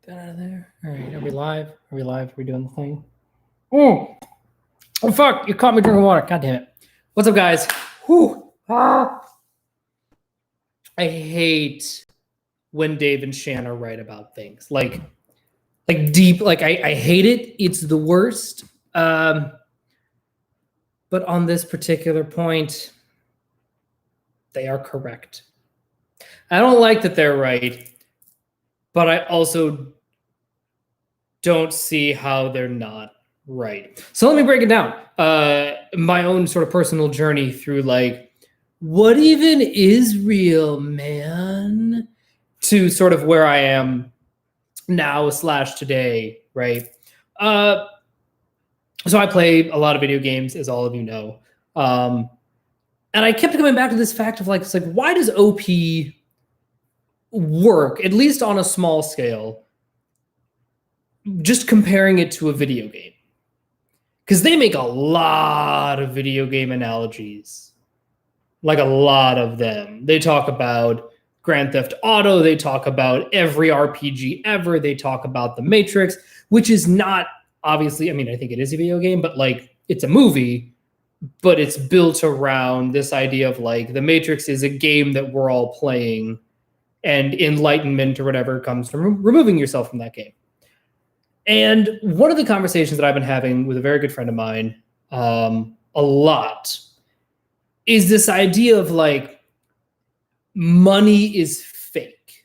Get out of there. All right, are we live? Are we live? Are we doing the thing? Oh fuck! You caught me drinking water. God damn it! What's up, guys? Whew. Ah. I hate when Dave and Shanna write about things like deep. Like I hate it. It's the worst. But on this particular point, they are correct. I don't like that they're right, but I also don't see how they're not right. So let me break it down. My own sort of personal journey through like, what even is real, man? To sort of where I am now / today, right? So I play a lot of video games, as all of you know. And I kept coming back to this fact of like, it's like, why does OP work, at least on a small scale, just comparing it to a video game? Because they make a lot of video game analogies, like a lot of them. They talk about Grand Theft Auto, they talk about every RPG ever, they talk about The Matrix, which is not, obviously, I mean, I think it is a video game, but like, it's a movie, but it's built around this idea of like, The Matrix is a game that we're all playing, and enlightenment or whatever comes from removing yourself from that game. And one of the conversations that I've been having with a very good friend of mine a lot is this idea of like, money is fake.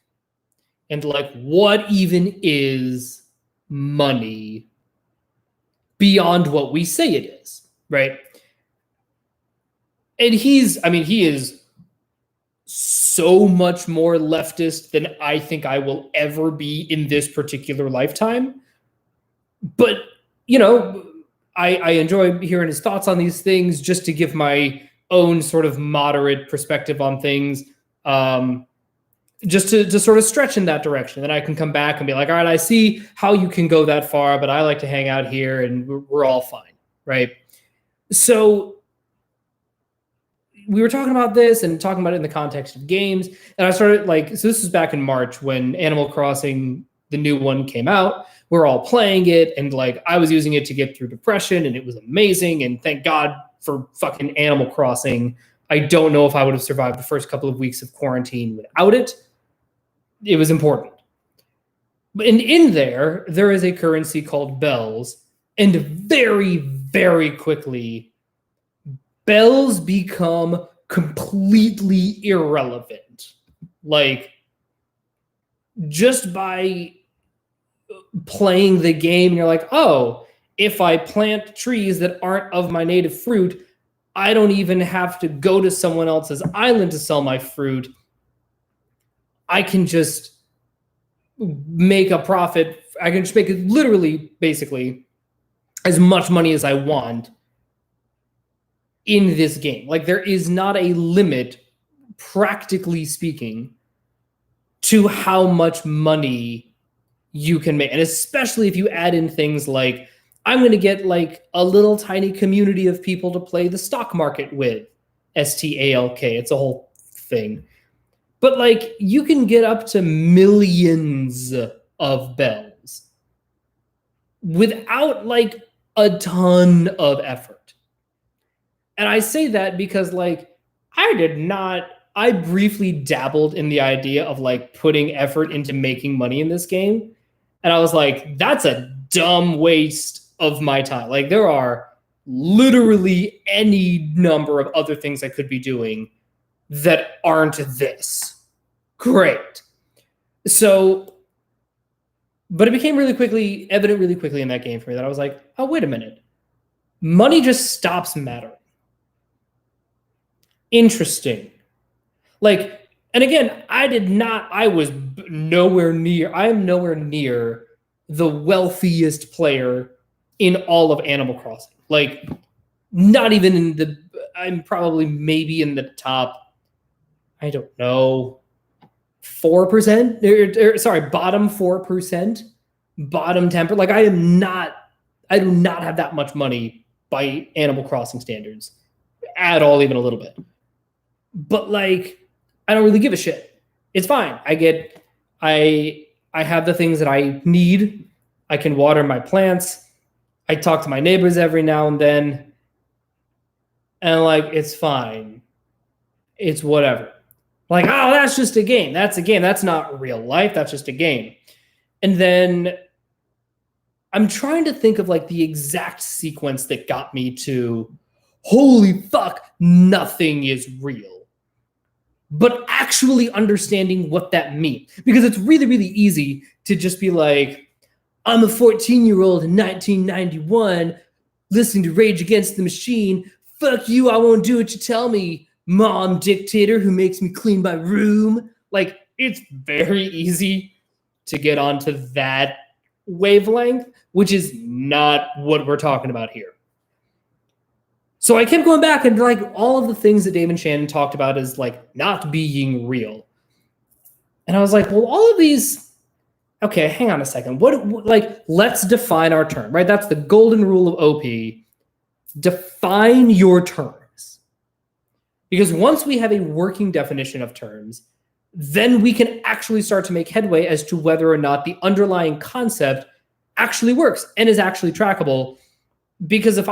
And like, what even is money beyond what we say it is, right? And he is so much more leftist than I think I will ever be in this particular lifetime. But, you know, I enjoy hearing his thoughts on these things just to give my own sort of moderate perspective on things, just to sort of stretch in that direction. Then I can come back and be like, all right, I see how you can go that far, but I like to hang out here and we're all fine, right? So we were talking about this and talking about it in the context of games. And I started like, so this was back in March when Animal Crossing, the new one, came out. We're all playing it, and like I was using it to get through depression, and it was amazing. And thank God for fucking Animal Crossing. I don't know if I would have survived the first couple of weeks of quarantine without it. It was important. And in there is a currency called bells, and very, very quickly, bells become completely irrelevant. Like, just by playing the game, and you're like, oh, if I plant trees that aren't of my native fruit, I don't even have to go to someone else's island to sell my fruit. I can just make a profit. I can just make it literally, basically, as much money as I want in this game. Like, there is not a limit, practically speaking, to how much money you can make. And especially if you add in things like, I'm going to get like a little tiny community of people to play the stock market with, STALK. It's a whole thing. But like, you can get up to millions of bells without like a ton of effort. And I say that because like, I briefly dabbled in the idea of like putting effort into making money in this game. And I was like, that's a dumb waste of my time. Like, there are literally any number of other things I could be doing that aren't this. Great. So, but it became evident really quickly in that game for me that I was like, oh, wait a minute. Money just stops mattering. Interesting. Like, and again, I am nowhere near the wealthiest player in all of Animal Crossing. Like, not even I'm probably maybe in the top, I don't know, 4%, bottom 4%, bottom 10%. Like, I do not have that much money by Animal Crossing standards at all, even a little bit. But like, I don't really give a shit. It's fine. I I have the things that I need. I can water my plants. I talk to my neighbors every now and then. And like, it's fine. It's whatever. Like, oh, that's just a game. That's a game. That's not real life. That's just a game. And then I'm trying to think of like the exact sequence that got me to, holy fuck, nothing is real. But actually understanding what that means. Because it's really, really easy to just be like, I'm a 14-year-old in 1991 listening to Rage Against the Machine. Fuck you, I won't do what you tell me, mom dictator who makes me clean my room. Like, it's very easy to get onto that wavelength, which is not what we're talking about here. So I kept going back and like all of the things that Damon Shannon talked about as like not being real. And I was like, well, all of these, okay, hang on a second. What like, let's define our term, right? That's the golden rule of OP. Define your terms. Because once we have a working definition of terms, then we can actually start to make headway as to whether or not the underlying concept actually works and is actually trackable. Because if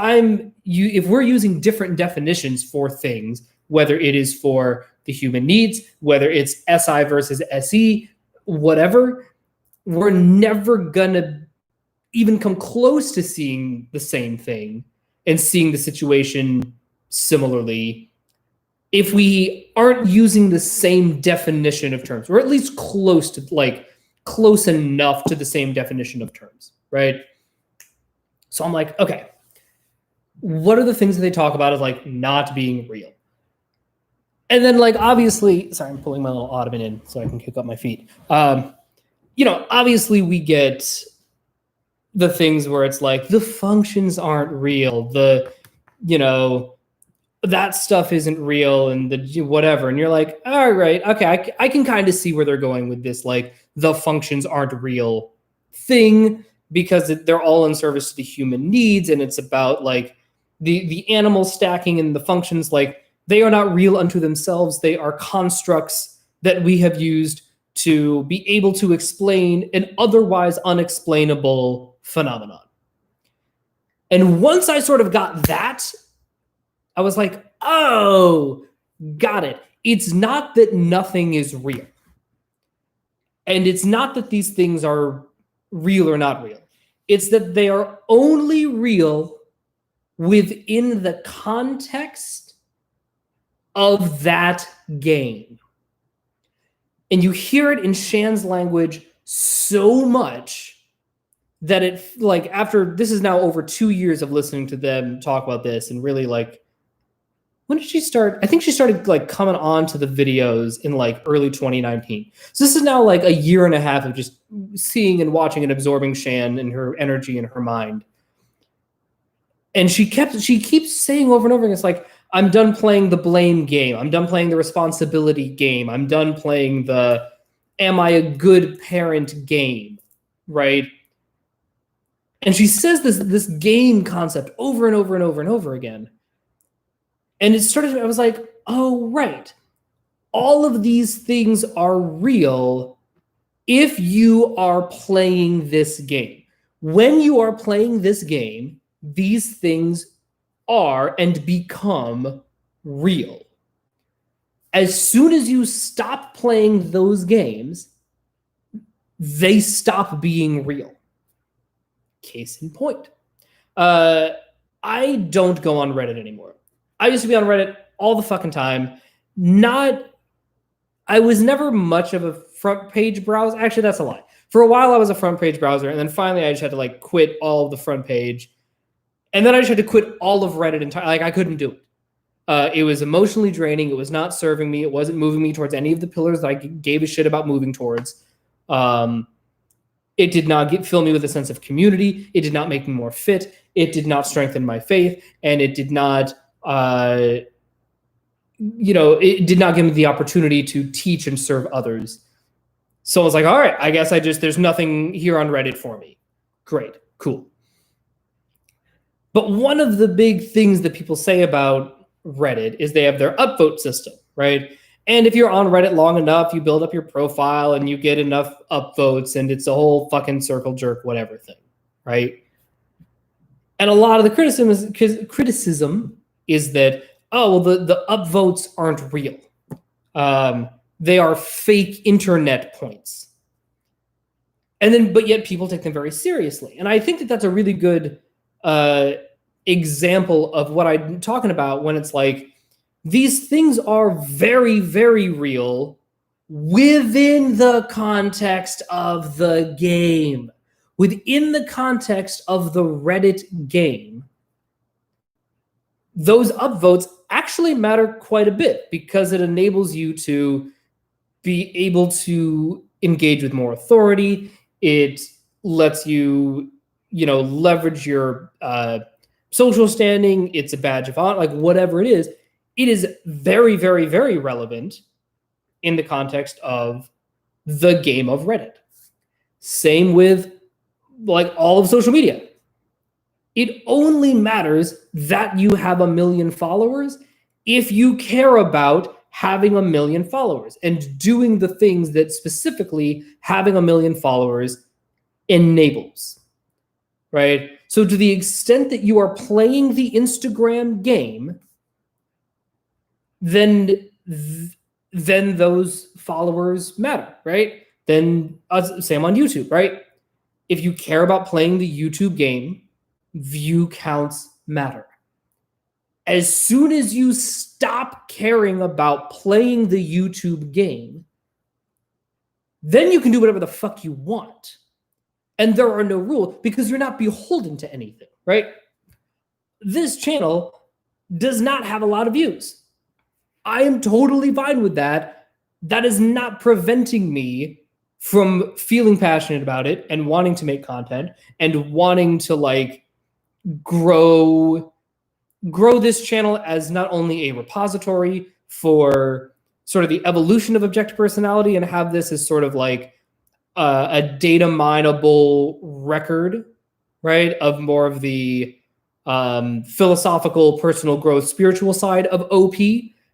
we're using different definitions for things, whether it is for the human needs, whether it's SI versus SE, whatever, we're never gonna even come close to seeing the same thing and seeing the situation similarly if we aren't using the same definition of terms, or at least close enough to the same definition of terms, right? So I'm like, okay, what are the things that they talk about as like not being real? And then like, obviously, sorry, I'm pulling my little ottoman in so I can kick up my feet. Obviously we get the things where it's like the functions aren't real, that stuff isn't real, and the whatever. And you're like, all right, okay, I can kind of see where they're going with this, like the functions aren't real thing, because they're all in service to the human needs, and it's about like the animal stacking and the functions, like they are not real unto themselves. They are constructs that we have used to be able to explain an otherwise unexplainable phenomenon. And once I sort of got that, I was like, oh, got it. It's not that nothing is real. And it's not that these things are real or not real. It's that they are only real within the context of that game. And you hear it in Shan's language so much that it, like, after, this is now over 2 years of listening to them talk about this, and really like, when did she start? I think she started like coming on to the videos in like early 2019. So this is now like a year and a half of just seeing and watching and absorbing Shan and her energy and her mind. And she keeps saying over and over again, it's like, I'm done playing the blame game. I'm done playing the responsibility game. I'm done playing the am I a good parent game, right? And she says this game concept over and over and over and over again. And it started, I was like, oh, right. All of these things are real if you are playing this game. When you are playing this game, these things are and become real. As soon as you stop playing those games, they stop being real. Case in point. I don't go on Reddit anymore. I used to be on Reddit all the fucking time. I was never much of a front page browser. Actually, that's a lie. For a while, I was a front page browser, and then finally I just had to like quit all of the front page. And then I just had to quit all of Reddit entirely. Like, I couldn't do it. It was emotionally draining. It was not serving me. It wasn't moving me towards any of the pillars that I gave a shit about moving towards. It did not fill me with a sense of community. It did not make me more fit. It did not strengthen my faith. And it did not, it did not give me the opportunity to teach and serve others. So I was like, all right, I guess there's nothing here on Reddit for me. Great, cool. But one of the big things that people say about Reddit is they have their upvote system, right? And if you're on Reddit long enough, you build up your profile and you get enough upvotes, and it's a whole fucking circle jerk, whatever thing, right? And a lot of the criticism is that, oh, well, the upvotes aren't real. They are fake internet points. And then, but yet people take them very seriously. And I think that that's a really good example of what I'm talking about when it's like, these things are very, very real within the context of the game. Within the context of the Reddit game, those upvotes actually matter quite a bit because it enables you to be able to engage with more authority. It lets you, leverage your social standing. It's a badge of honor, like whatever it is. It is very, very, very relevant in the context of the game of Reddit. Same with like all of social media. It only matters that you have 1 million followers if you care about having 1 million followers and doing the things that specifically having 1 million followers enables, right? So to the extent that you are playing the Instagram game, then those followers matter, right? Then same on YouTube, right? If you care about playing the YouTube game, view counts matter. As soon as you stop caring about playing the YouTube game, then you can do whatever the fuck you want. And there are no rules because you're not beholden to anything, right? This channel does not have a lot of views. I am totally fine with that. That is not preventing me from feeling passionate about it and wanting to make content and wanting to like grow this channel as not only a repository for sort of the evolution of objective personality and have this as sort of like a data mineable record, right, of more of the philosophical, personal growth, spiritual side of OP,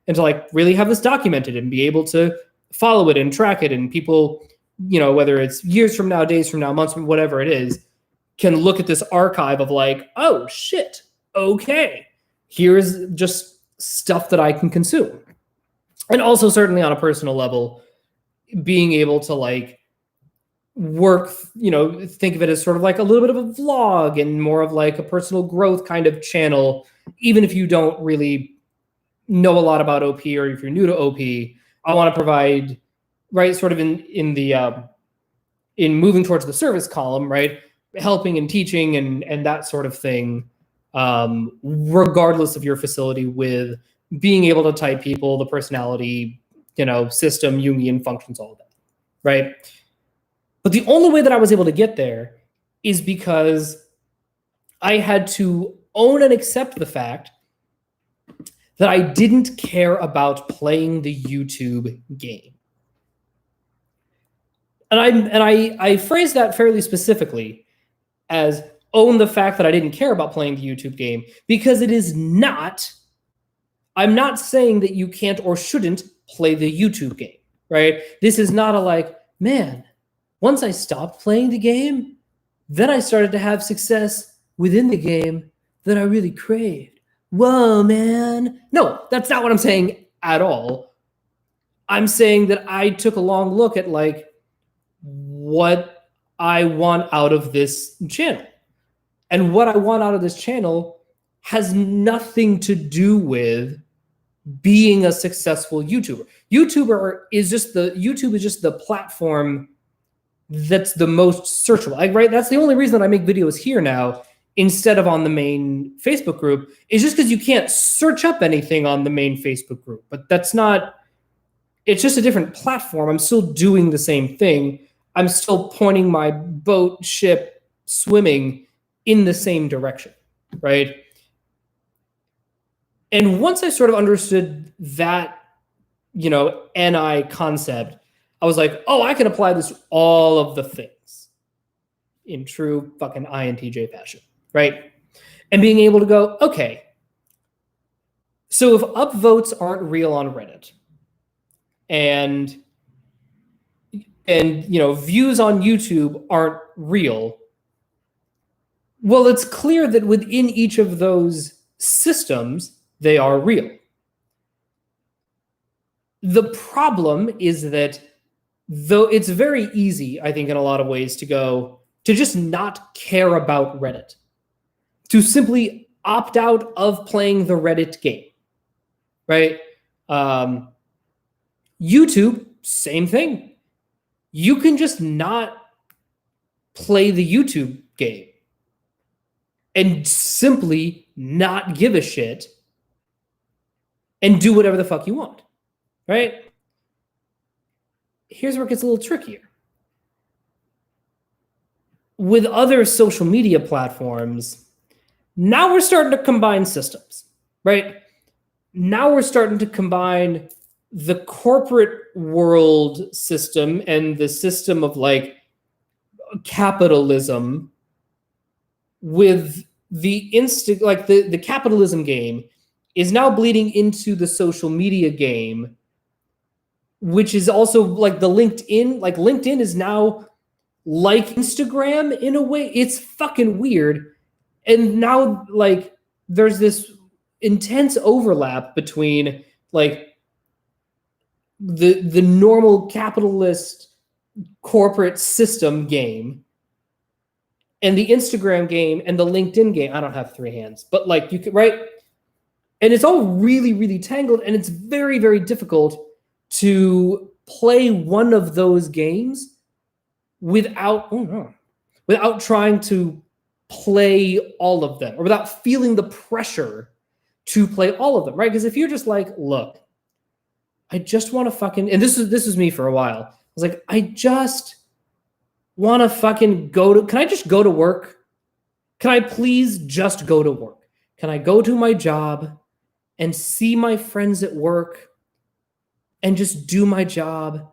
and to like really have this documented and be able to follow it and track it, and people, whether it's years from now, days from now, months from whatever it is, can look at this archive of like, oh shit, okay, here's just stuff that I can consume. And also certainly on a personal level, being able to like work, think of it as sort of like a little bit of a vlog and more of like a personal growth kind of channel, even if you don't really know a lot about OP or if you're new to OP. I want to provide, right, sort of in moving towards the service column, right, helping and teaching and that sort of thing, regardless of your facility, with being able to type people, the personality, system, Jungian functions, all of that, right? But the only way that I was able to get there is because I had to own and accept the fact that I didn't care about playing the YouTube game. And I phrased that fairly specifically as own the fact that I didn't care about playing the YouTube game, because it is not, I'm not saying that you can't or shouldn't play the YouTube game, right? This is not a like, man, once I stopped playing the game, then I started to have success within the game that I really craved. Whoa, man. No, that's not what I'm saying at all. I'm saying that I took a long look at like what I want out of this channel. And what I want out of this channel has nothing to do with being a successful YouTuber. YouTube is just the platform that's the most searchable. Right? That's the only reason that I make videos here now instead of on the main Facebook group, is just because you can't search up anything on the main Facebook group. But that's not, it's just a different platform. I'm still doing the same thing. I'm still pointing my boat, ship, swimming in the same direction, right? And once I sort of understood that, NI concept, I was like, oh, I can apply this to all of the things in true fucking INTJ fashion, right? And being able to go, okay, so if upvotes aren't real on Reddit, and views on YouTube aren't real, well, it's clear that within each of those systems, they are real. The problem is that though it's very easy, I think, in a lot of ways to just not care about Reddit, to simply opt out of playing the Reddit game, right? YouTube, same thing. You can just not play the YouTube game and simply not give a shit and do whatever the fuck you want, right? Here's where it gets a little trickier. With other social media platforms, now we're starting to combine systems, right? Now we're starting to combine the corporate world system and the system of like capitalism with the the capitalism game is now bleeding into the social media game, which is also like the LinkedIn. Like LinkedIn is now like Instagram in a way. It's fucking weird. And now like there's this intense overlap between like the normal capitalist corporate system game and the Instagram game and the LinkedIn game. I don't have three hands, but like you could, right? And it's all really, really tangled, and it's very, very difficult to play one of those games without trying to play all of them, or without feeling the pressure to play all of them, right? Because if you're just like, look, I just want to fucking, and this was me for a while. I was like, I just want to fucking can I just go to work? Can I please just go to work? Can I go to my job and see my friends at work and just do my job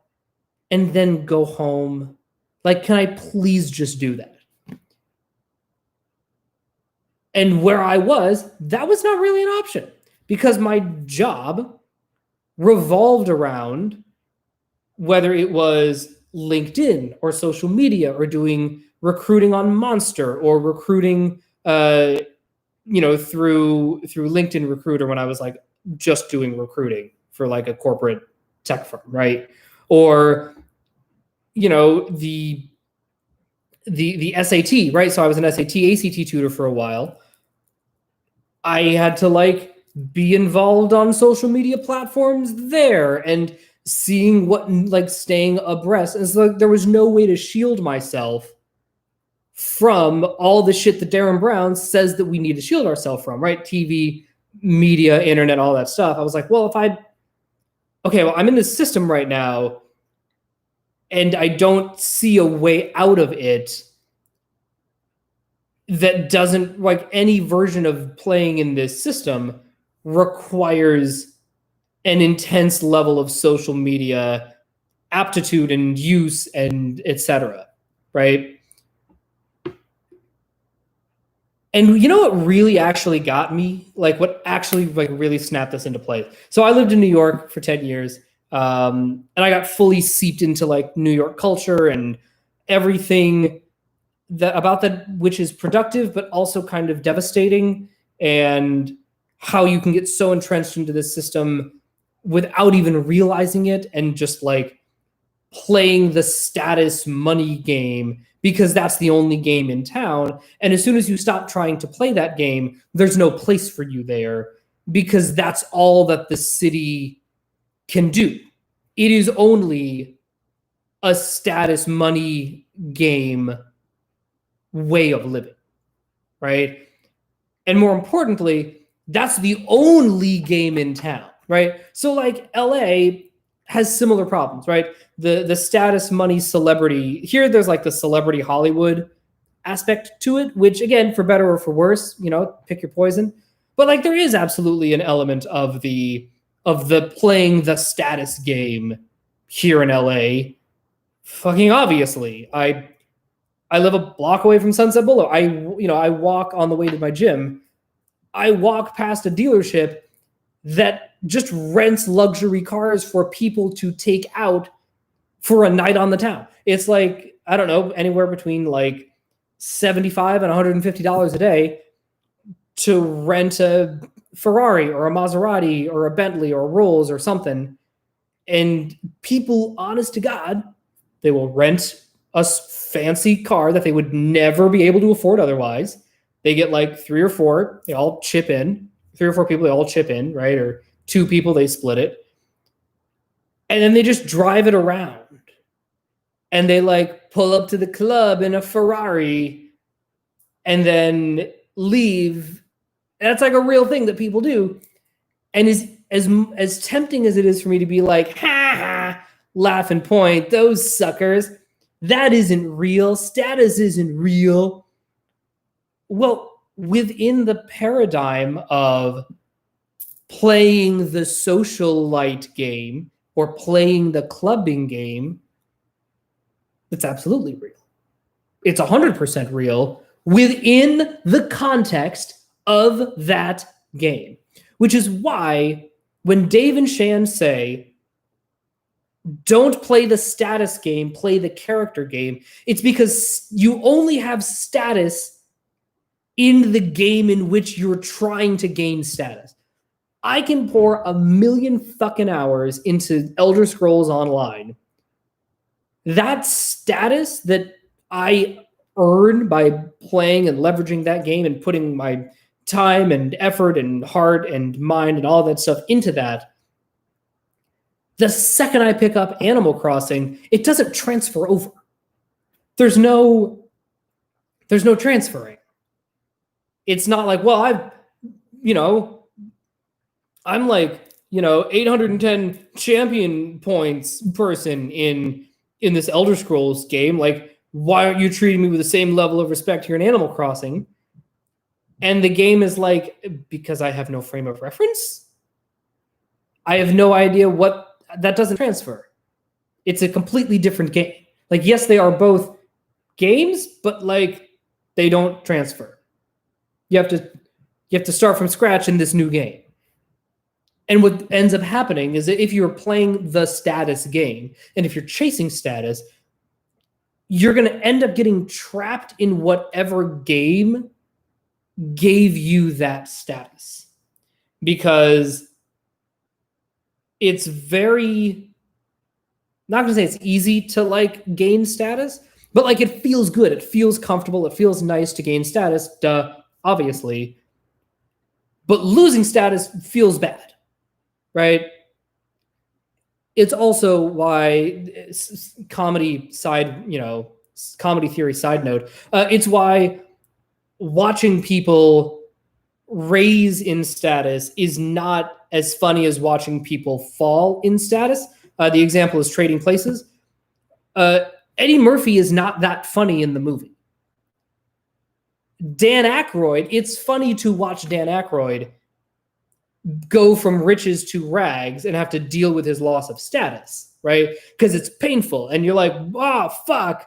and then go home? Like, can I please just do that? And where I was, that was not really an option because my job revolved around whether it was LinkedIn or social media or doing recruiting on Monster or recruiting through LinkedIn Recruiter when I was like just doing recruiting for like a corporate tech firm, right? Or the SAT, right? So I was an SAT ACT tutor for a while. I had to like be involved on social media platforms there and seeing what, like, staying abreast. And it's like there was no way to shield myself from all the shit that Darren Brown says that we need to shield ourselves from, right? TV, media, internet, all that stuff. I was like, well, I'm in this system right now and I don't see a way out of it that doesn't, like, any version of playing in this system requires an intense level of social media aptitude and use and etc. Right? And you know what really actually got me? Like what actually like really snapped this into place. So I lived in New York for 10 years. And I got fully seeped into like New York culture and everything about that, which is productive, but also kind of devastating, and how you can get so entrenched into this system without even realizing it and just like playing the status money game because that's the only game in town. And as soon as you stop trying to play that game, there's no place for you there because that's all that the city can do. It is only a status money game way of living, right? And more importantly, that's the only game in town, right? So like LA has similar problems, right? The status money celebrity, here there's like the celebrity Hollywood aspect to it, which again, for better or for worse, pick your poison. But like there is absolutely an element of the playing the status game here in LA. Fucking obviously. I live a block away from Sunset Boulevard. I walk on the way to my gym. I walk past a dealership that just rents luxury cars for people to take out for a night on the town. It's like, I don't know, anywhere between like $75 and $150 a day to rent a Ferrari or a Maserati or a Bentley or a Rolls or something. And people, honest to God, they will rent a fancy car that they would never be able to afford otherwise. They get like 3 or 4, they all chip in. 3 or 4 people, they all chip in, right? Or 2 people, they split it. And then they just drive it around. And they like pull up to the club in a Ferrari and then leave. And that's like a real thing that people do. And is as tempting as it is for me to be like, ha ha, laugh and point, those suckers, that isn't real. Status isn't real. Well, within the paradigm of playing the social light game or playing the clubbing game, it's absolutely real. It's 100% real within the context of that game, which is why when Dave and Shan say, don't play the status game, play the character game, it's because you only have status in the game in which you're trying to gain status. I can pour 1,000,000 fucking hours into Elder Scrolls Online. That status that I earn by playing and leveraging that game and putting my time and effort and heart and mind and all that stuff into that, the second I pick up Animal Crossing, it doesn't transfer over. There's no transferring. It's not like, well, I'm like, 810 champion points person in this Elder Scrolls game. Like, why aren't you treating me with the same level of respect here in Animal Crossing? And the game is like, because I have no frame of reference. I have no idea that doesn't transfer. It's a completely different game. Like, yes, they are both games, but like they don't transfer. You have to start from scratch in this new game. And what ends up happening is that if you're playing the status game, and if you're chasing status, you're going to end up getting trapped in whatever game gave you that status. Because it's very, not going to say it's easy to like gain status, but like it feels good. It feels comfortable. It feels nice to gain status, obviously. But losing status feels bad, right? It's also why comedy theory side note. It's why watching people raise in status is not as funny as watching people fall in status. The example is Trading Places. Eddie Murphy is not that funny in the movie. Dan Aykroyd, it's funny to watch Dan Aykroyd go from riches to rags and have to deal with his loss of status, right? Because it's painful. And you're like, oh, fuck,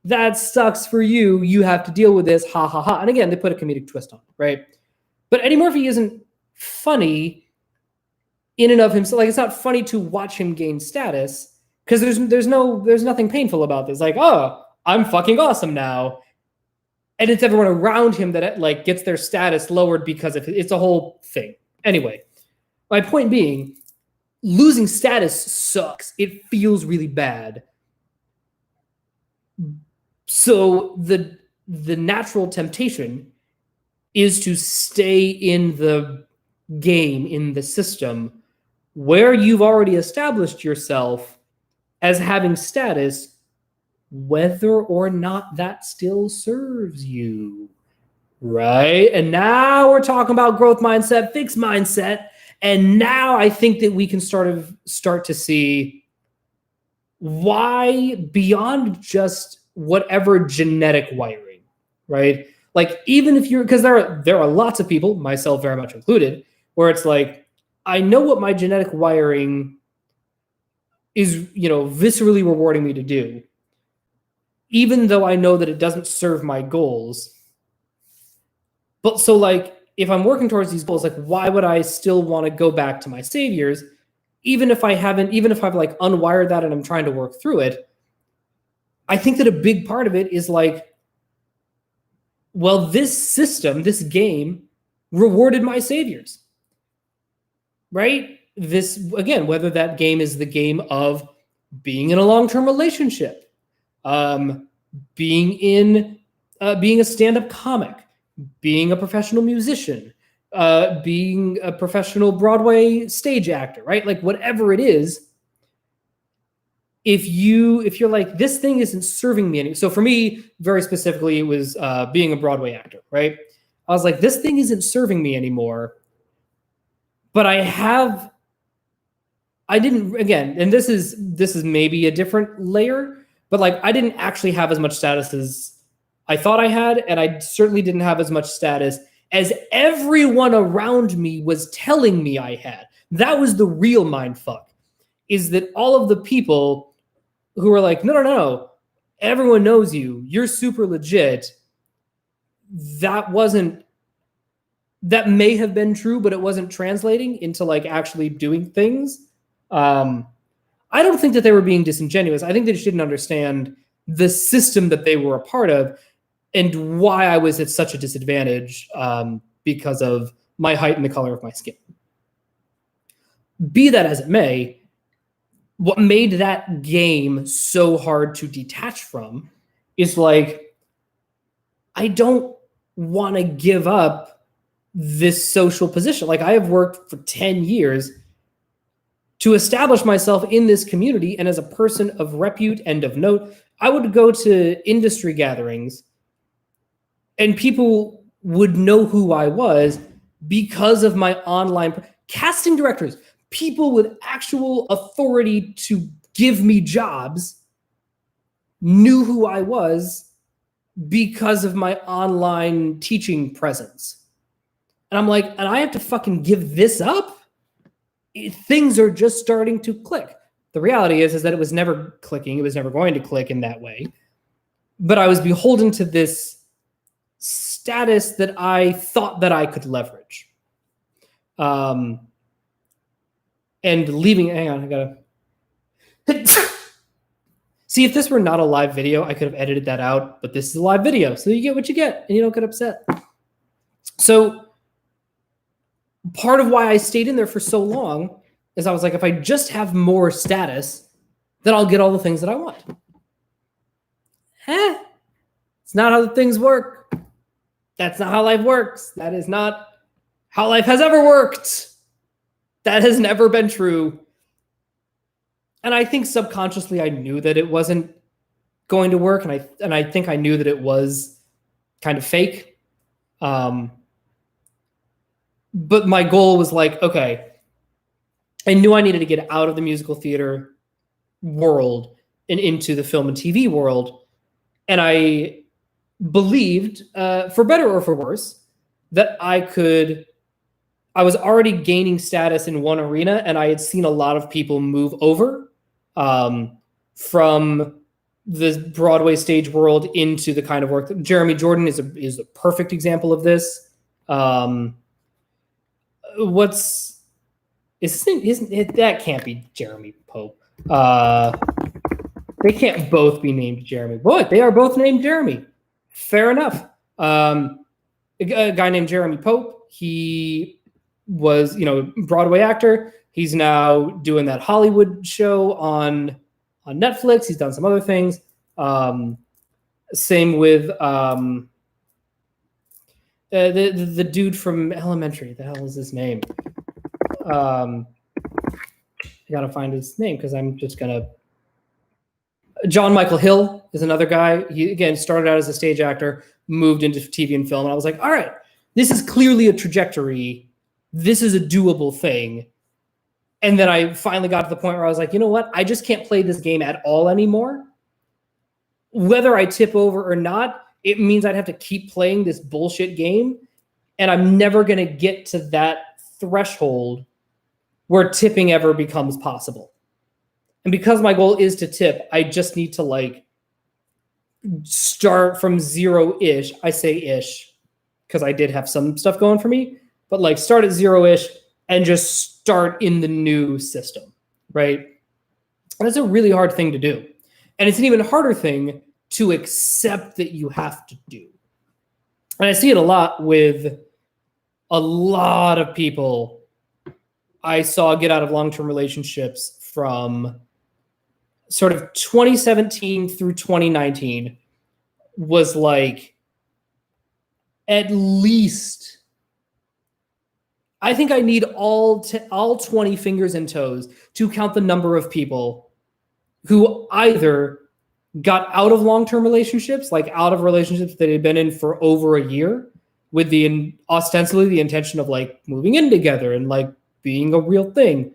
that sucks for you. You have to deal with this, ha, ha, ha. And again, they put a comedic twist on it, right? But Eddie Murphy isn't funny in and of himself. Like, it's not funny to watch him gain status because there's nothing painful about this. Like, oh, I'm fucking awesome now. And it's everyone around him that like gets their status lowered because of it. It's a whole thing. Anyway, my point being, losing status sucks. It feels really bad. So the natural temptation is to stay in the game, in the system, where you've already established yourself as having status, whether or not that still serves you, right? And now we're talking about growth mindset, fixed mindset, and now I think that we can start to see why, beyond just whatever genetic wiring, right? Like, even if because there are lots of people, myself very much included, where it's like, I know what my genetic wiring is, viscerally rewarding me to do, even though I know that it doesn't serve my goals. But so like, if I'm working towards these goals, like why would I still want to go back to my saviors, even if I've like unwired that and I'm trying to work through it? I think that a big part of it is like, well, this system, this game rewarded my saviors, right? This, again, whether that game is the game of being in a long-term relationship, being a stand-up comic, being a professional musician, being a professional Broadway stage actor, right? Like whatever it is, if you're like, this thing isn't serving me any. So for me, very specifically, it was being a Broadway actor, right? I was like, this thing isn't serving me anymore. But I didn't, again, and this is maybe a different layer, but like I didn't actually have as much status as I thought I had, and I certainly didn't have as much status as everyone around me was telling me I had. That was the real mind fuck, is that all of the people who were like, no, everyone knows you, you're super legit. That may have been true, but it wasn't translating into like actually doing things. I don't think that they were being disingenuous. I think they just didn't understand the system that they were a part of and why I was at such a disadvantage because of my height and the color of my skin. Be that as it may, what made that game so hard to detach from is like, I don't want to give up this social position. Like I have worked for 10 years to establish myself in this community, and as a person of repute and of note, I would go to industry gatherings and people would know who I was because of my online casting directors. People with actual authority to give me jobs knew who I was because of my online teaching presence. And I'm like, and I have to fucking give this up? Things are just starting to click. The reality is that it was never clicking. It was never going to click in that way. But I was beholden to this status that I thought that I could leverage. And leaving, hang on, I gotta see, if this were not a live video, I could have edited that out, but this is a live video, so you get what you get and you don't get upset. So part of why I stayed in there for so long is I was like, if I just have more status, then I'll get all the things that I want. It's not how things work. That's not how life works. That is not how life has ever worked. That has never been true. And I think subconsciously I knew that it wasn't going to work, and I think I knew that it was kind of fake. But my goal was like, okay, I knew I needed to get out of the musical theater world and into the film and TV world. And I believed, for better or for worse, that I was already gaining status in one arena, and I had seen a lot of people move over from the Broadway stage world into the kind of work that Jeremy Jordan is a perfect example of this. That can't be Jeremy Pope. They can't both be named Jeremy. Boy, they are both named Jeremy. Fair enough. A guy named Jeremy Pope. He was, Broadway actor. He's now doing that Hollywood show on Netflix. He's done some other things. Same with the dude from Elementary. The hell is his name? I gotta find his name because I'm just gonna. John Michael Hill is another guy. He again started out as a stage actor, moved into TV and film, and I was like, all right, this is clearly a trajectory. This is a doable thing. And then I finally got to the point where I was like, you know what? I just can't play this game at all anymore. Whether I tip over or not, it means I'd have to keep playing this bullshit game. And I'm never going to get to that threshold where tipping ever becomes possible. And because my goal is to tip, I just need to start from zero-ish. I say ish because I did have some stuff going for me, but like start at 0-ish and just start in the new system, right? And that's a really hard thing to do. And it's an even harder thing to accept that you have to do. And I see it a lot with a lot of people I saw get out of long-term relationships from sort of 2017 through 2019 was like at least, I think I need all 20 fingers and toes to count the number of people who either got out of long-term relationships, like out of relationships that had been in for over a year with the ostensibly the intention of like moving in together and like being a real thing,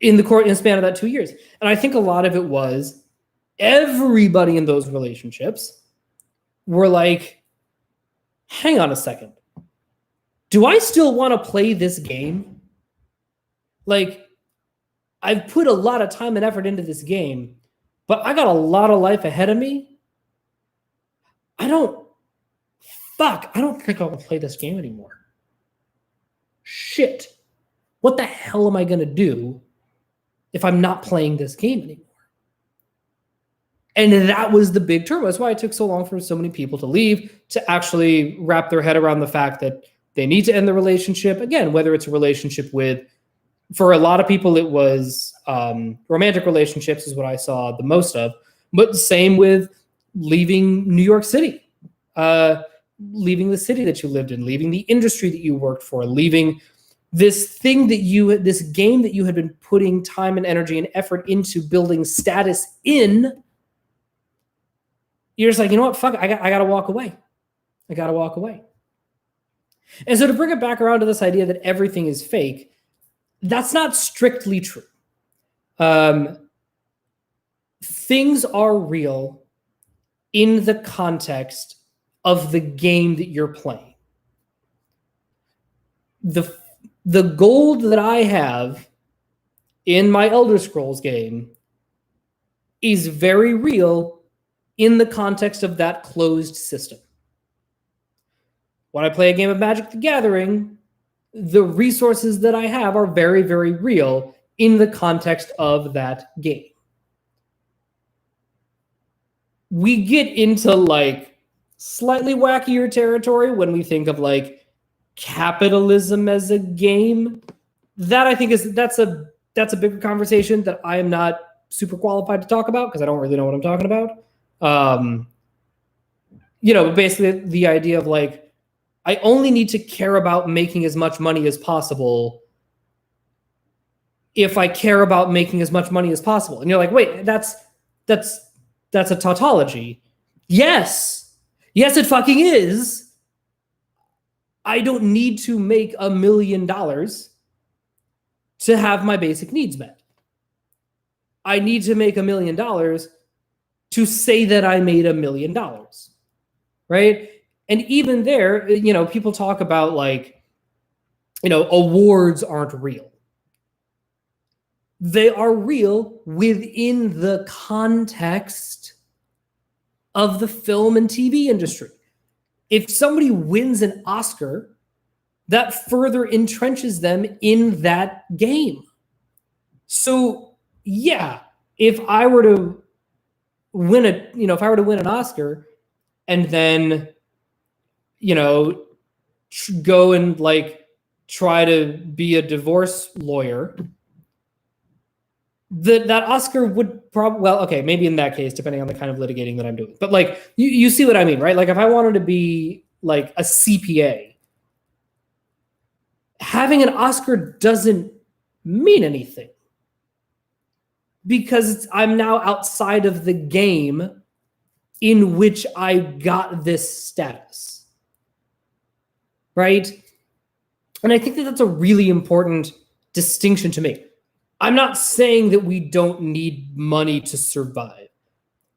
in the span of that 2 years. And I think a lot of it was everybody in those relationships were like, hang on a second. Do I still want to play this game? Like, I've put a lot of time and effort into this game, but I got a lot of life ahead of me. I don't think I will play this game anymore. Shit. What the hell am I going to do if I'm not playing this game anymore? And that was the big turmoil. That's why it took so long for so many people to leave, to actually wrap their head around the fact that they need to end the relationship. Again, whether it's a relationship with, for a lot of people, it was romantic relationships is what I saw the most of. But same with leaving New York City, leaving the city that you lived in, leaving the industry that you worked for, leaving this thing that this game that you had been putting time and energy and effort into building status in. You're just like, you know what? Fuck it. I got to walk away. I got to walk away. And so to bring it back around to this idea that everything is fake, that's not strictly true. Things are real in the context of the game that you're playing. The gold that I have in my Elder Scrolls game is very real in the context of that closed system. When I play a game of Magic the Gathering, the resources that I have are very, very real in the context of that game. We get into like slightly wackier territory when we think of like capitalism as a game. That I think that's a bigger conversation that I am not super qualified to talk about because I don't really know what I'm talking about. Basically the idea of like, I only need to care about making as much money as possible if I care about making as much money as possible. And you're like, wait, that's a tautology. Yes, it fucking is. I don't need to make $1 million to have my basic needs met. I need to make $1 million to say that I made $1 million, right? And even there, people talk about like, awards aren't real. They are real within the context of the film and TV industry. If somebody wins an Oscar, that further entrenches them in that game. So yeah, if I were to win an Oscar and then, go and like try to be a divorce lawyer, that Oscar would probably, well, okay, maybe in that case, depending on the kind of litigating that I'm doing. But like, you see what I mean, right? Like if I wanted to be like a CPA, having an Oscar doesn't mean anything because I'm now outside of the game in which I got this status, right? And I think that that's a really important distinction to make. I'm not saying that we don't need money to survive.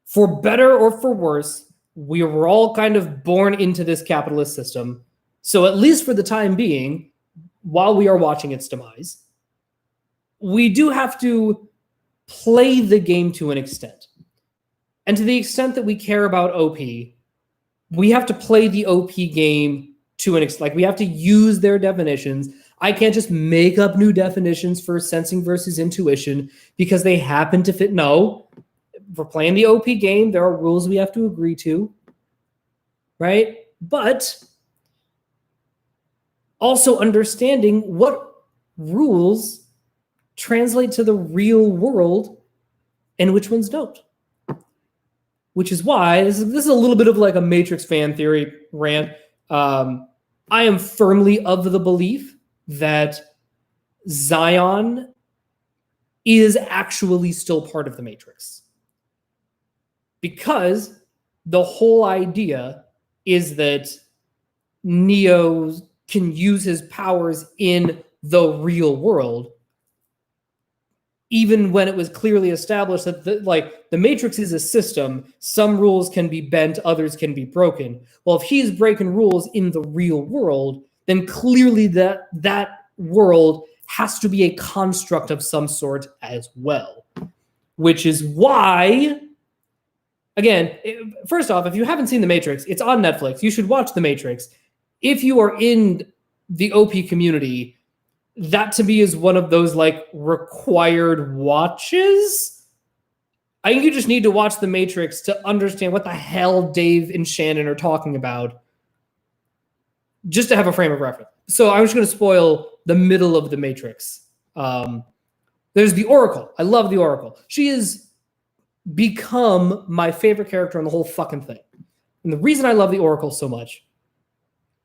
For better or for worse, we were all kind of born into this capitalist system. So at least for the time being, while we are watching its demise, we do have to play the game to an extent. And to the extent that we care about OP, we have to play the OP game to an extent. Like, we have to use their definitions. I can't just make up new definitions for sensing versus intuition because they happen to fit. No, we're playing the OP game. There are rules we have to agree to, right? But also understanding what rules translate to the real world and which ones don't. Which is why this is a little bit of like a Matrix fan theory rant. I am firmly of the belief that Zion is actually still part of the Matrix. Because the whole idea is that Neo can use his powers in the real world, even when it was clearly established that the Matrix is a system. Some rules can be bent, others can be broken. Well, if he's breaking rules in the real world, then clearly that world has to be a construct of some sort as well. Which is why, again, first off, if you haven't seen The Matrix, it's on Netflix. You should watch The Matrix. If you are in the OP community, that to me is one of those like required watches. I think you just need to watch The Matrix to understand what the hell Dave and Shannon are talking about, just to have a frame of reference. So I'm just going to spoil the middle of The Matrix. There's the Oracle. I love the Oracle. She has become my favorite character in the whole fucking thing. And the reason I love the Oracle so much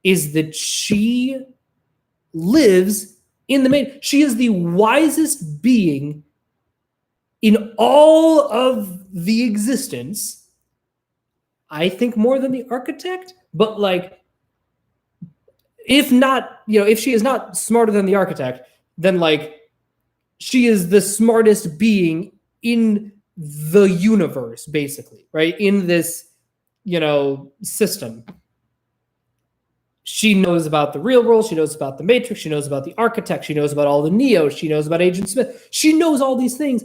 is that she lives in the Matrix. She is the wisest being in all of the existence. I think more than the architect, but like, if not, if she is not smarter than the architect, then like she is the smartest being in the universe, basically, right? In this, system. She knows about the real world. She knows about the Matrix. She knows about the architect. She knows about all the Neo. She knows about Agent Smith. She knows all these things.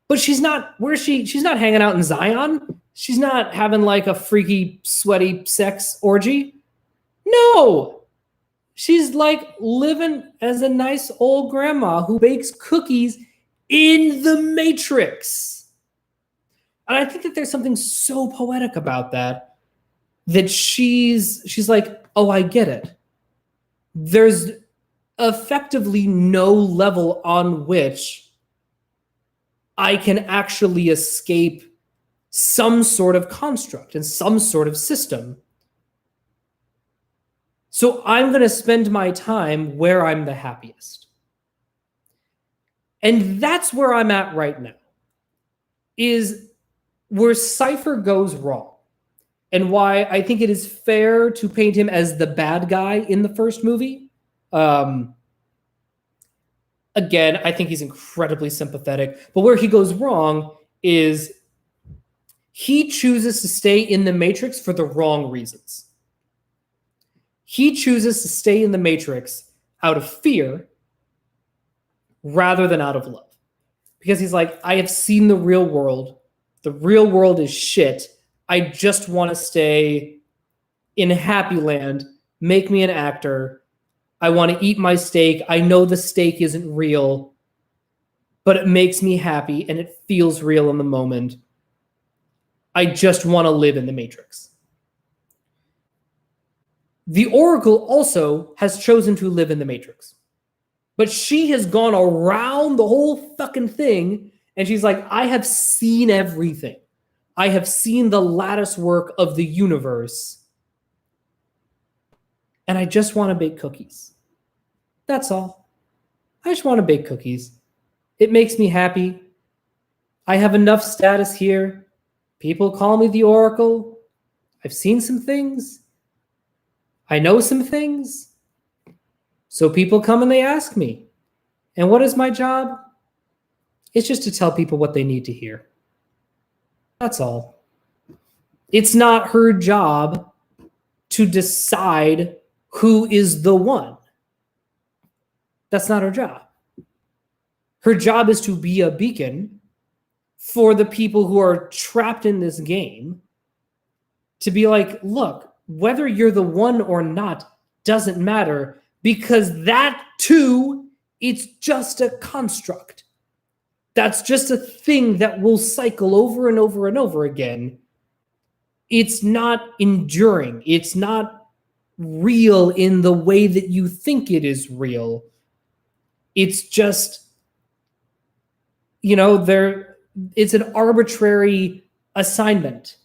But she's not, she's not hanging out in Zion. She's not having like a freaky, sweaty sex orgy. No. She's like living as a nice old grandma who bakes cookies in the Matrix. And I think that there's something so poetic about that she's like, oh, I get it. There's effectively no level on which I can actually escape some sort of construct and some sort of system. So I'm going to spend my time where I'm the happiest. And that's where I'm at right now, is where Cypher goes wrong. And why I think it is fair to paint him as the bad guy in the first movie. Again, I think he's incredibly sympathetic. But where he goes wrong is he chooses to stay in the Matrix for the wrong reasons. He chooses to stay in the Matrix out of fear rather than out of love. Because he's like, I have seen the real world. The real world is shit. I just want to stay in Happy Land. Make me an actor. I want to eat my steak. I know the steak isn't real, but it makes me happy and it feels real in the moment. I just want to live in the Matrix. The Oracle also has chosen to live in the Matrix, but she has gone around the whole fucking thing and she's like, I have seen everything. I have seen the lattice work of the universe, and I just want to bake cookies. That's all. I just want to bake cookies. It makes me happy. I have enough status here. People call me the Oracle. I've seen some things. I know some things. So people come and they ask me. And what is my job? It's just to tell people what they need to hear. That's all. It's not her job to decide who is the one. That's not her job. Her job is to be a beacon for the people who are trapped in this game to be like, look, whether you're the one or not doesn't matter, because that too, it's just a construct. That's just a thing that will cycle over and over and over again. It's not enduring. It's not real in the way that you think it is real. It's just, it's an arbitrary assignment.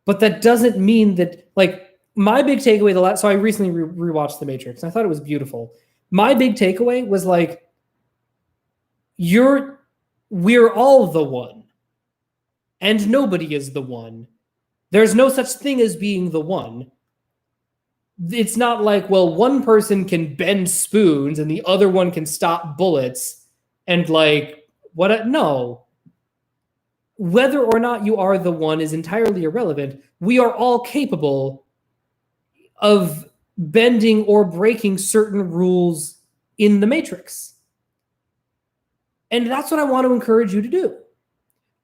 But that doesn't mean that, like, my big takeaway, so I recently rewatched The Matrix, and I thought it was beautiful. My big takeaway was like, we're all the one, and nobody is the one. There's no such thing as being the one. It's not like, well, one person can bend spoons and the other one can stop bullets, and like, no. Whether or not you are the one is entirely irrelevant. We are all capable of bending or breaking certain rules in the Matrix. And that's what I want to encourage you to do.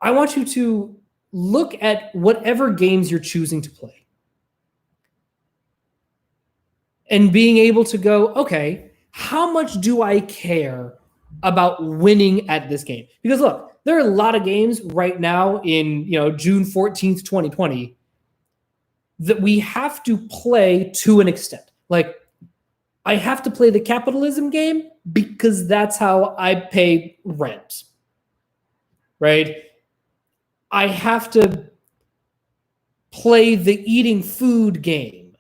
I want you to look at whatever games you're choosing to play and being able to go, okay, how much do I care about winning at this game? Because look, there are a lot of games right now in June 14th, 2020 that we have to play to an extent. Like, I have to play the capitalism game because that's how I pay rent, right? I have to play the eating food game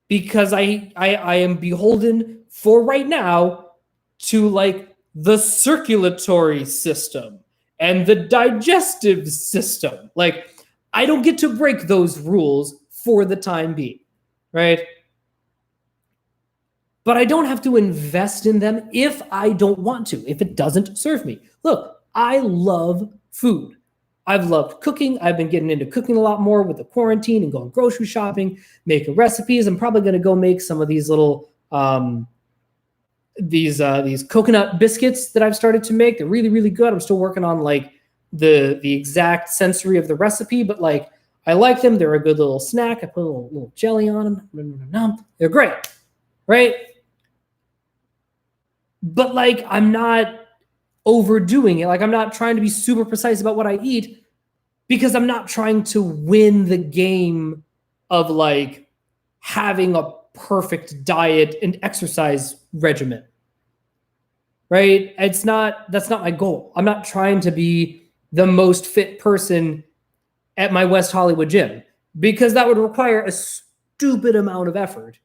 because I am beholden for right now to like the circulatory system and the digestive system. Like, I don't get to break those rules for the time being, right? But I don't have to invest in them if I don't want to, if it doesn't serve me. Look, I love food. I've loved cooking. I've been getting into cooking a lot more with the quarantine and going grocery shopping, making recipes. I'm probably going to go make some of these little these coconut biscuits that I've started to make. They're really, really good. I'm still working on like the exact sensory of the recipe, but like I like them. They're a good little snack. I put a little jelly on them. They're great, right? But like, I'm not overdoing it. Like, I'm not trying to be super precise about what I eat because I'm not trying to win the game of like having a perfect diet and exercise regimen, right? That's not my goal. I'm not trying to be the most fit person at my West Hollywood gym because that would require a stupid amount of effort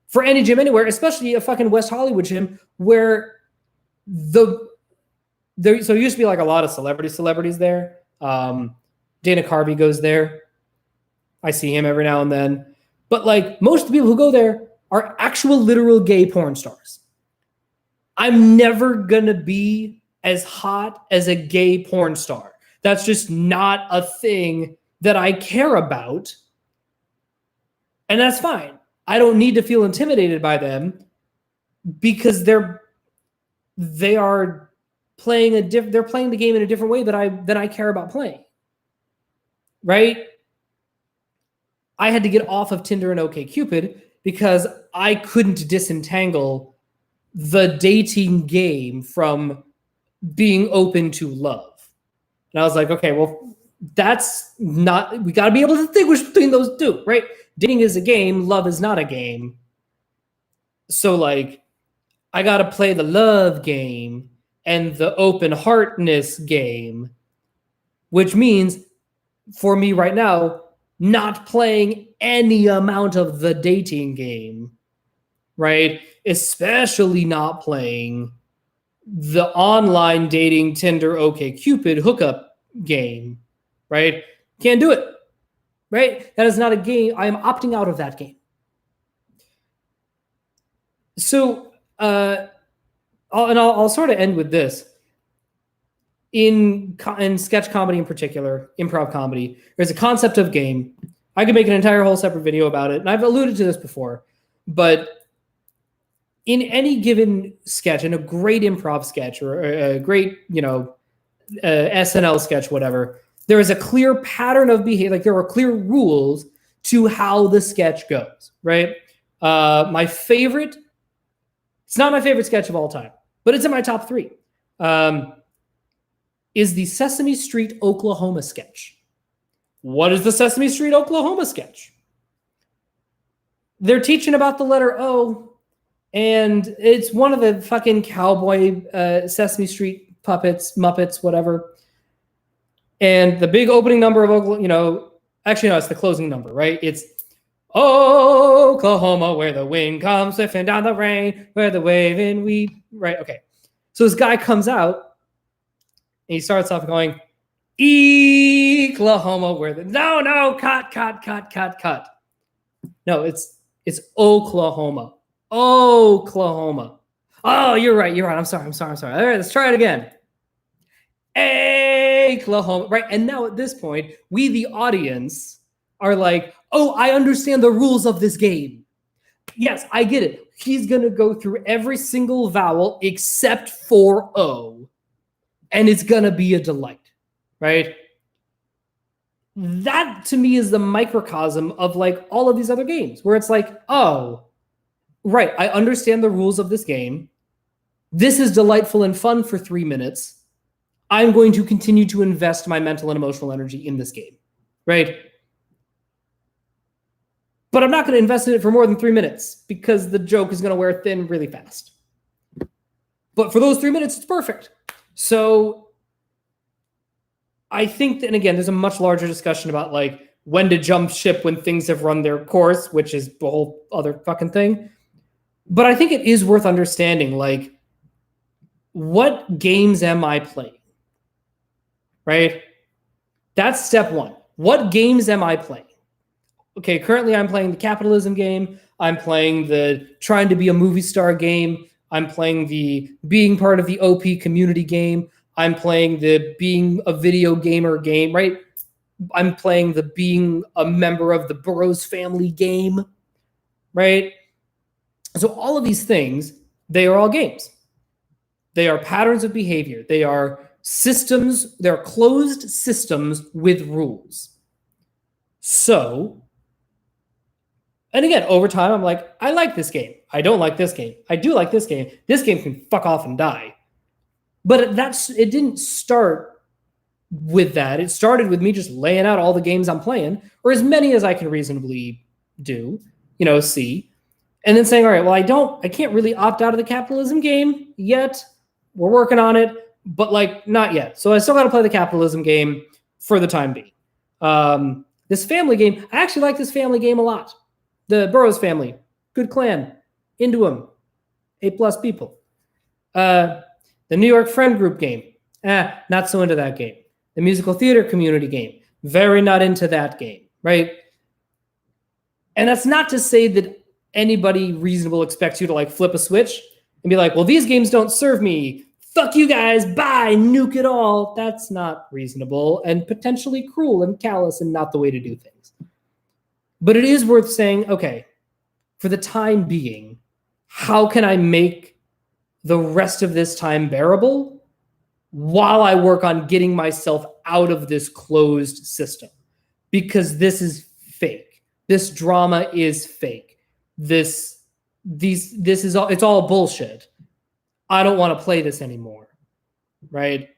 for any gym anywhere, especially a fucking West Hollywood gym where so there used to be like a lot of celebrities there. Dana Carvey goes there. I see him every now and then. But like, most of the people who go there are actual literal gay porn stars. I'm never gonna be as hot as a gay porn star. That's just not a thing that I care about. And that's fine. I don't need to feel intimidated by them because they are playing they're playing the game in a different way than I care about playing. Right? I had to get off of Tinder and OkCupid because I couldn't disentangle the dating game from being open to love. And I was like, okay, well, that's not, we got to be able to distinguish between those two, right? Dating is a game, love is not a game. So like, I got to play the love game and the open heartness game, which means for me right now, not playing any amount of the dating game, right? Especially not playing the online dating Tinder OkCupid hookup game, right? Can't do it, right? That is not a game. I am opting out of that game. So, I'll sort of end with this. In sketch comedy in particular, improv comedy, there's a concept of game. I could make an entire whole separate video about it, and I've alluded to this before, but in any given sketch, in a great improv sketch or a great, SNL sketch, whatever, There is a clear pattern of behavior, like there are clear rules to how the sketch goes, right? My favorite, it's not my favorite sketch of all time, but it's in my top 3, is the Sesame Street Oklahoma sketch. What is the Sesame Street Oklahoma sketch? They're teaching about the letter O, and it's one of the fucking cowboy Sesame Street puppets, Muppets, whatever. And the big opening number of Oklahoma, actually, no, it's the closing number, right? It's Oklahoma, where the wind comes swiftly down the rain, where the waving wheat, right? Okay. So this guy comes out, and he starts off going, Oklahoma, where the, no, cut. No, it's Oklahoma. Oklahoma. Oh, you're right. I'm sorry. All right, let's try it again. Oklahoma, right? And now at this point, we, the audience, are like, oh, I understand the rules of this game. Yes, I get it. He's going to go through every single vowel except for O, and it's going to be a delight, right? That, to me, is the microcosm of like all of these other games where it's like, oh, right, I understand the rules of this game. This is delightful and fun for 3 minutes. I'm going to continue to invest my mental and emotional energy in this game, right? But I'm not going to invest in it for more than 3 minutes because the joke is going to wear thin really fast. But for those 3 minutes, it's perfect. So I think that, and again, there's a much larger discussion about like when to jump ship when things have run their course, which is the whole other fucking thing. But I think it is worth understanding, like, what games am I playing? Right? That's step 1. What games am I playing? Okay, currently I'm playing the capitalism game. I'm playing the trying to be a movie star game. I'm playing the being part of the OP community game. I'm playing the being a video gamer game, right? I'm playing the being a member of the Burroughs family game, right? So all of these things, they are all games. They are patterns of behavior. They are systems. They're closed systems with rules. So, and again, over time, I'm like, I like this game. I don't like this game. I do like this game. This game can fuck off and die. But it didn't start with that. It started with me just laying out all the games I'm playing, or as many as I can reasonably do, see. And then saying, all right, well, I can't really opt out of the capitalism game yet. We're working on it, but like not yet. So I still got to play the capitalism game for the time being. This family game, I actually like this family game a lot. The Burroughs family, good clan, into them, A+ people. The New York Friend Group game, not so into that game. The musical theater community game, very not into that game, right? And that's not to say that anybody reasonable expects you to like flip a switch and be like, well, these games don't serve me. Fuck you guys, bye, nuke it all. That's not reasonable and potentially cruel and callous and not the way to do things. But it is worth saying, okay, for the time being, how can I make the rest of this time bearable while I work on getting myself out of this closed system? Because this is fake. This drama is fake. This is all, it's all bullshit. I don't want to play this anymore, right?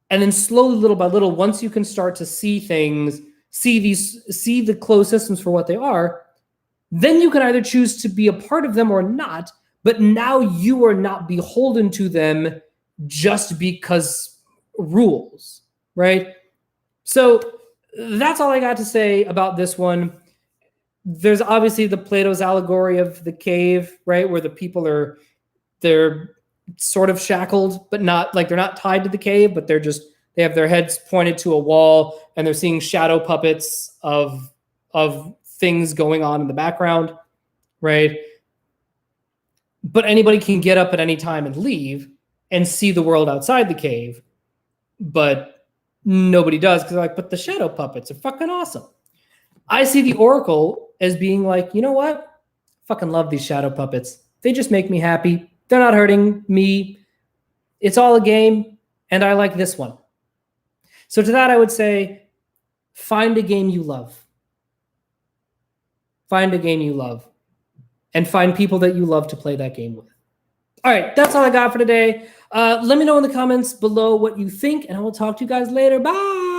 And then slowly, little by little, once you can start to see things, see the closed systems for what they are, then you can either choose to be a part of them or not, but now you are not beholden to them just because rules, right? So that's all I got to say about this one. There's obviously the Plato's allegory of the cave, right? Where the people they're sort of shackled, but not like they're not tied to the cave, but they have their heads pointed to a wall and they're seeing shadow puppets of things going on in the background, right? But anybody can get up at any time and leave and see the world outside the cave, but nobody does because they're like, but the shadow puppets are fucking awesome. I see the Oracle as being like, you know what? Fucking love these shadow puppets. They just make me happy. They're not hurting me. It's all a game, and I like this one. So to that, I would say, find a game you love. Find a game you love. And find people that you love to play that game with. All right, that's all I got for today. Let me know in the comments below what you think, and I will talk to you guys later. Bye.